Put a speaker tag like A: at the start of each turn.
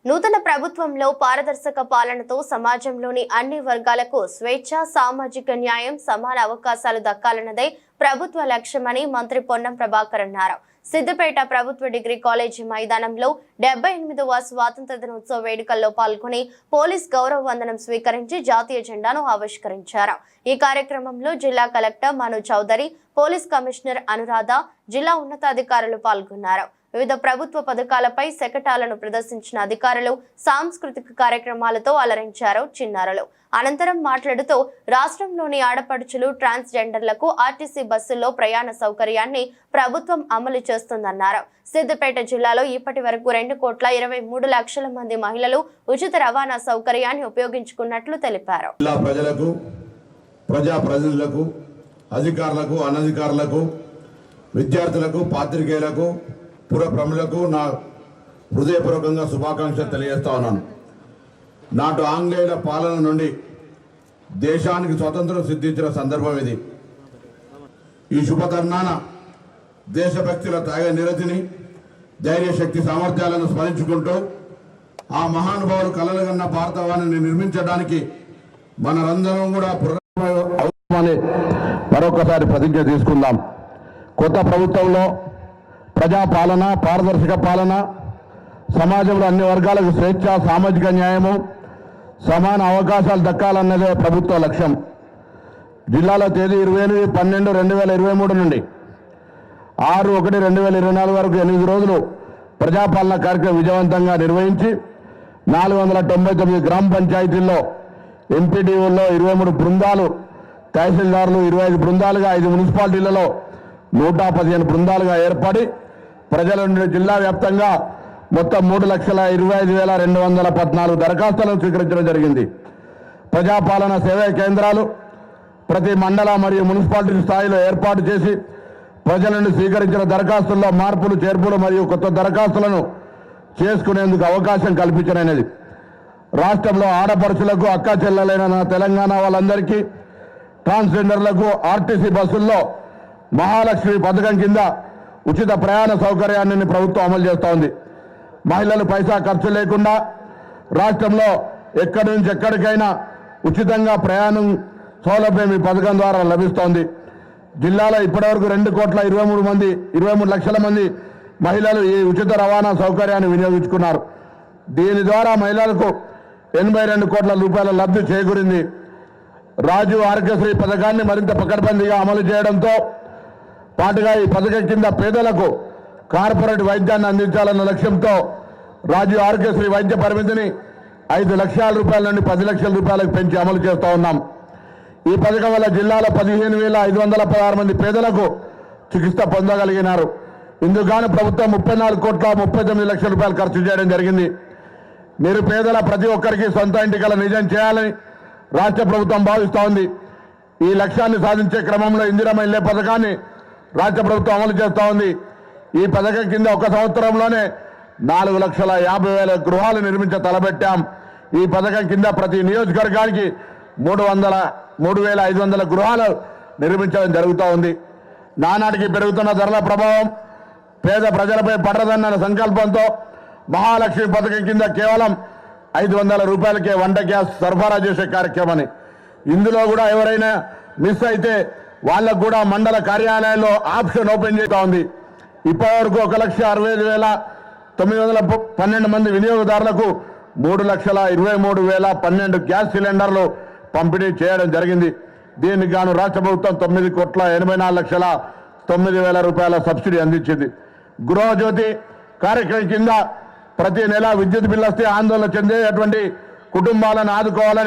A: నూతన ప్రభుత్వంలో పారదర్శక పాలనతో సమాజంలోని అన్ని వర్గాలకు స్వేచ్ఛ, సామాజిక న్యాయం, సమాన అవకాశాలు దక్కాలన్నదే ప్రభుత్వ లక్ష్యమని మంత్రి పొన్నం ప్రభాకర్ అన్నారు. సిద్దిపేట ప్రభుత్వ డిగ్రీ కాలేజీ మైదానంలో 78వ స్వాతంత్ర దినోత్సవ వేడుకల్లో పాల్గొని పోలీస్ గౌరవ వందనం స్వీకరించి జాతీయ జెండాను ఆవిష్కరించారు. ఈ కార్యక్రమంలో జిల్లా కలెక్టర్ మను చౌదరి, పోలీస్ కమిషనర్ అనురాధ, జిల్లా ఉన్నతాధికారులు పాల్గొన్నారు. వివిధ ప్రభుత్వ పథకాలపై శకటాలను ప్రదర్శించిన అధికారులు సాంస్కృతిక కార్యక్రమాలతో అలరించారు చిన్నారులు. అనంతరం మాట్లాడుతూ రాష్ట్రంలోని ఆడపడుచులు, ట్రాన్స్జెండర్లకు ఆర్టీసీ బస్సుల్లో ప్రయాణ సౌకర్యాన్ని ప్రభుత్వం అమలు చేస్తుందన్నారు. సిద్దిపేట జిల్లాలో ఇప్పటి వరకు 2,23,00,000 మంది మహిళలు ఉచిత రవాణా సౌకర్యాన్ని ఉపయోగించుకున్నట్లు తెలిపారు.
B: ప్రజాప్రతినిధులకు, అధికారులకు, అనధికారులకు, విద్యార్థులకు, పాత్రికేయులకు, పుర ప్రముఖులకు నా హృదయపూర్వకంగా శుభాకాంక్షలు తెలియజేస్తా ఉన్నాను. నాటు ఆంగ్లేయుల పాలన నుండి దేశానికి స్వతంత్రం సిద్ధించిన సందర్భం ఇది. ఈ శుభతరుణాన దేశభక్తుల త్యాగ నిరతిని, ధైర్యశక్తి సామర్థ్యాలను స్మరించుకుంటూ ఆ మహానుభావులు కలలుగన్న భారతవాణిని నిర్మించడానికి మనందరం కూడా అవసరమని మరొకసారి ప్రతిజ్ఞ తీసుకుందాం. కొత్త ప్రభుత్వంలో ప్రజాపాలన, పారదర్శక పాలన, సమాజంలో అన్ని వర్గాలకు స్వేచ్ఛ, సామాజిక న్యాయము, సమాన అవకాశాలు దక్కాలన్నదే ప్రభుత్వ లక్ష్యం. జిల్లాలో తేదీ 28/12/2023 నుండి 6/1/2024 వరకు 8 రోజులు ప్రజాపాలన కార్యక్రమం విజయవంతంగా నిర్వహించి 499 గ్రామ పంచాయతీల్లో ఎంపీడీఓల్లో 23 బృందాలు, తహసీల్దారులు 25 బృందాలుగా, 5 మున్సిపాలిటీలలో 115 బృందాలుగా ఏర్పడి ప్రజల నుండి జిల్లా వ్యాప్తంగా మొత్తం 3,25,214 దరఖాస్తులను స్వీకరించడం జరిగింది. ప్రజాపాలన సేవా కేంద్రాలు ప్రతి మండల మరియు మున్సిపాలిటీ స్థాయిలో ఏర్పాటు చేసి ప్రజల నుండి స్వీకరించిన దరఖాస్తుల్లో మార్పులు, చేర్పులు మరియు కొత్త దరఖాస్తులను చేసుకునేందుకు అవకాశం కల్పించననేది. రాష్ట్రంలో ఆడపడుచులకు, అక్క చెల్లెలైన తెలంగాణ వాళ్ళందరికీ, ట్రాన్స్జెండర్లకు ఆర్టీసీ బస్సుల్లో మహాలక్ష్మి పథకం కింద ఉచిత ప్రయాణ సౌకర్యాన్ని ప్రభుత్వం అమలు చేస్తోంది. మహిళలు పైసా ఖర్చు లేకుండా రాష్ట్రంలో ఎక్కడి నుంచి ఎక్కడికైనా ఉచితంగా ప్రయాణం సౌలభ్యం ఈ పథకం ద్వారా లభిస్తోంది. జిల్లాలో ఇప్పటివరకు 2,23,00,000 మంది మహిళలు ఈ ఉచిత రవాణా సౌకర్యాన్ని వినియోగించుకున్నారు. దీని ద్వారా మహిళలకు 82 కోట్ల రూపాయల లబ్ధి చేకూరింది. రాజీవ్ ఆరోగ్యశ్రీ పథకాన్ని మరింత పకడ్బందీగా అమలు చేయడంతో పాటుగా ఈ పథకం కింద పేదలకు కార్పొరేట్ వైద్యాన్ని అందించాలన్న లక్ష్యంతో రాజీవ్ ఆరోగ్యశ్రీ వైద్య పరిమితిని 5 లక్షల రూపాయల నుండి 10 లక్షల రూపాయలకు పెంచి అమలు చేస్తూ ఉన్నాం. ఈ పథకం వల్ల జిల్లాలో 15,516 మంది పేదలకు చికిత్స పొందగలిగినారు. ఇందుకు ప్రభుత్వం 34,39 లక్షల రూపాయలు ఖర్చు చేయడం జరిగింది. నిరుపేదల ప్రతి ఒక్కరికి సొంత ఇంటి కల నిజం చేయాలని రాష్ట్ర ప్రభుత్వం భావిస్తూ ఉంది. ఈ లక్ష్యాన్ని సాధించే క్రమంలో ఇందిరమ్మ ఇళ్ల పథకాన్ని రాష్ట్ర ప్రభుత్వం అమలు చేస్తూ ఉంది. ఈ పథకం కింద ఒక సంవత్సరంలోనే 4,50,000 గృహాలు నిర్మించ తలపెట్టాం. ఈ పథకం కింద ప్రతి నియోజకవర్గానికి 3,500 గృహాలు నిర్మించడం జరుగుతూ ఉంది. నానాటికి పెరుగుతున్న ధరల ప్రభావం పేద ప్రజలపై పడదన్న సంకల్పంతో మహాలక్ష్మి పథకం కింద కేవలం 500 రూపాయలకే వంట గ్యాస్ సరఫరా చేసే కార్యక్రమాన్ని, ఇందులో కూడా ఎవరైనా మిస్ అయితే వాళ్ళకు కూడా మండల కార్యాలయాల్లో ఆప్షన్ ఓపెన్ చేస్తూ ఉంది. ఇప్పటివరకు 1,65,912 మంది వినియోగదారులకు 3,23,012 గ్యాస్ సిలిండర్లు పంపిణీ చేయడం జరిగింది. దీనికి గాను రాష్ట్ర ప్రభుత్వం 9,84,09,000 రూపాయల సబ్సిడీ అందించింది. గృహజ్యోతి కార్యక్రమం కింద ప్రతి నెల విద్యుత్ బిల్లు వస్తే ఆందోళన చెందేటువంటి కుటుంబాలను ఆదుకోవాలని